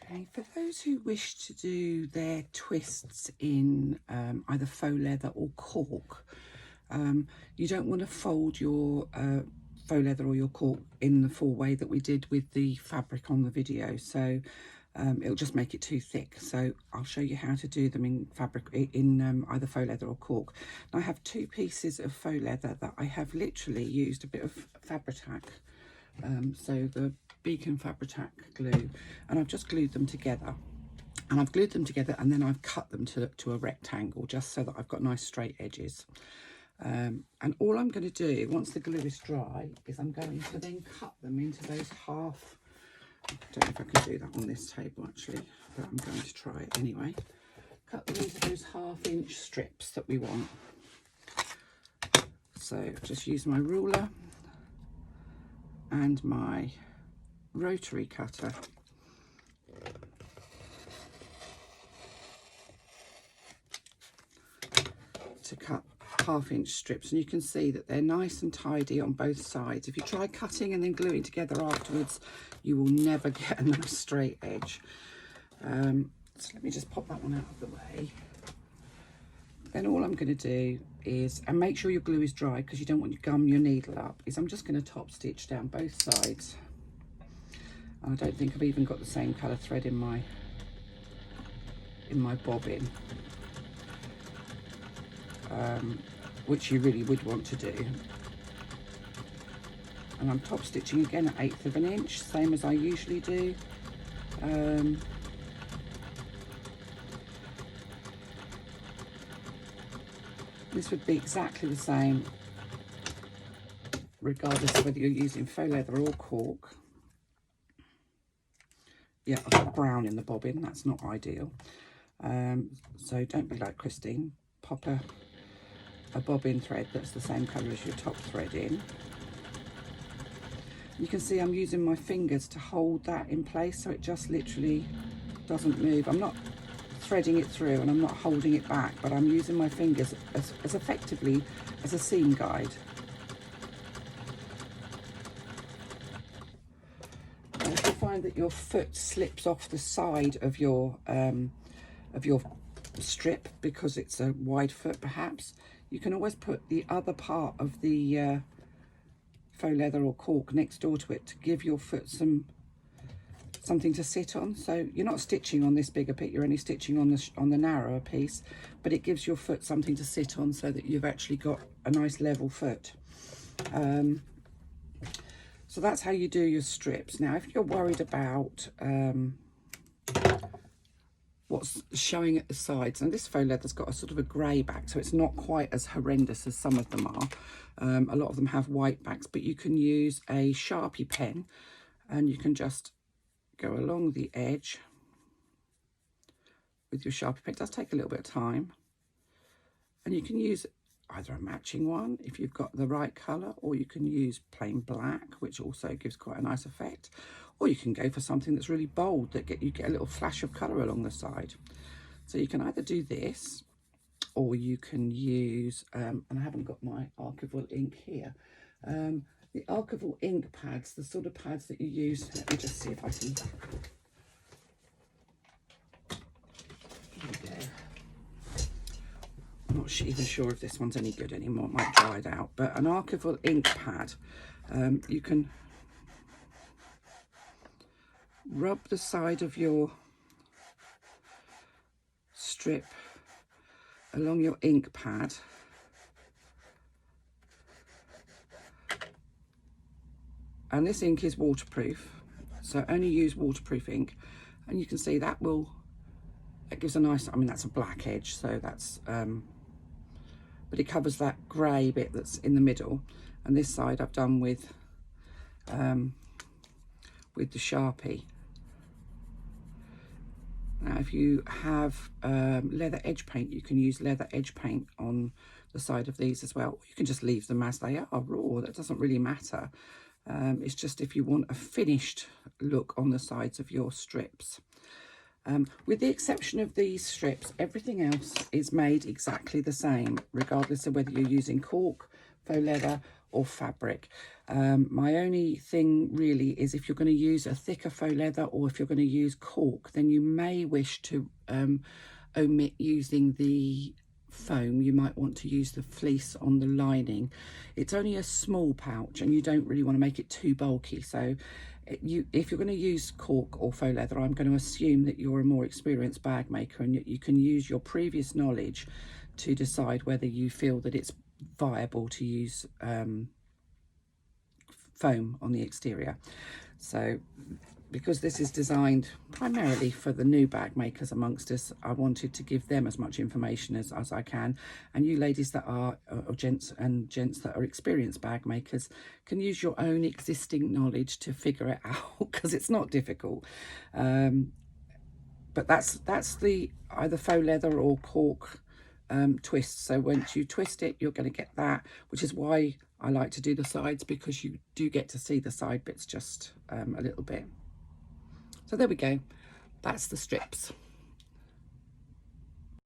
Okay, for those who wish to do their twists in either faux leather or cork, you don't want to fold your faux leather or your cork in the full way that we did with the fabric on the video. So it'll just make it too thick. So I'll show you how to do them in fabric in either faux leather or cork. Now I have 2 pieces of faux leather that I have literally used a bit of Fabri-Tac. So the Beacon Fabri-Tac glue, and I've just glued them together. And I've glued them together and then I've cut them to a rectangle just so that I've got nice straight edges. And all I'm going to do once the glue is dry is I'm going to then cut them into those half, I don't know if I can do that on this table actually, but I'm going to try it anyway. Cut them into those 1/2 inch strips that we want. So just use my ruler and my rotary cutter to cut 1/2 inch strips, and you can see that they're nice and tidy on both sides. If you try cutting and then gluing together afterwards, you will never get a nice straight edge. So let me just pop that one out of the way. Then all I'm going to do is, and make sure your glue is dry because you don't want to gum your needle up, is I'm just going to top stitch down both sides. And I don't think I've even got the same colour thread in my bobbin, which you really would want to do. And I'm top stitching again at 1/8 of an inch, same as I usually do. This would be exactly the same regardless of whether you're using faux leather or cork. Yeah, I've got brown in the bobbin, that's not ideal. So don't be like Christine, pop a bobbin thread that's the same colour as your top thread in. You can see I'm using my fingers to hold that in place so it just literally doesn't move. I'm not threading it through and I'm not holding it back, but I'm using my fingers as effectively as a seam guide. And if you find that your foot slips off the side of your strip because it's a wide foot perhaps, you can always put the other part of the faux leather or cork next door to it to give your foot something to sit on. So you're not stitching on this bigger bit, you're only stitching on the narrower piece, but it gives your foot something to sit on so that you've actually got a nice level foot. So that's how you do your strips. Now if you're worried about what's showing at the sides, and this faux leather's got a sort of a grey back, so it's not quite as horrendous as some of them are. A lot of them have white backs, but you can use a Sharpie pen and you can just go along the edge with your Sharpie pen. It does take a little bit of time, and you can use either a matching one if you've got the right colour, or you can use plain black, which also gives quite a nice effect, or you can go for something that's really bold that you get a little flash of colour along the side. So you can either do this, or you can use and I haven't got my archival ink here, the archival ink pads, the sort of pads that you use. Let me just see if I can. Here we go. I'm not even sure if this one's any good anymore. It might dry it out. But an archival ink pad, you can rub the side of your strip along your ink pad. And this ink is waterproof, so only use waterproof ink. And you can see that gives a nice, I mean that's a black edge, so that's but it covers that grey bit that's in the middle. And this side I've done with the Sharpie. Now if you have leather edge paint, you can use leather edge paint on the side of these as well. Or you can just leave them as they are raw, that doesn't really matter. It's just if you want a finished look on the sides of your strips. With the exception of these strips, everything else is made exactly the same, regardless of whether you're using cork, faux leather, or fabric. My only thing really is if you're going to use a thicker faux leather or if you're going to use cork, then you may wish to omit using the foam. You might want to use the fleece on the lining. It's only a small pouch and you don't really want to make it too bulky, so if you're going to use cork or faux leather, I'm going to assume that you're a more experienced bag maker and you can use your previous knowledge to decide whether you feel that it's viable to use foam on the exterior. So because this is designed primarily for the new bag makers amongst us, I wanted to give them as much information as I can, and you ladies that are or gents that are experienced bag makers can use your own existing knowledge to figure it out, because it's not difficult. But that's the either faux leather or cork twist. So once you twist it, you're going to get that, which is why I like to do the sides, because you do get to see the side bits just a little bit. So there we go, that's the strips.